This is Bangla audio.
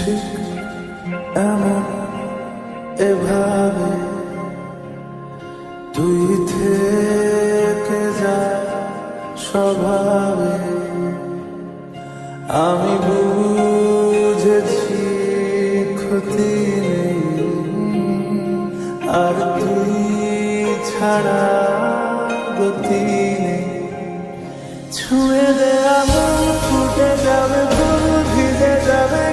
ঠিক এমন এভাবে তুই থেকে যা স্বভাবে। আমি বুঝেছি ক্ষতি নেই, আর তুই ছাড়া গতি নেই। ছুঁয়ে দে আমার ফুটে যাবে ফুল ভিজে যাবে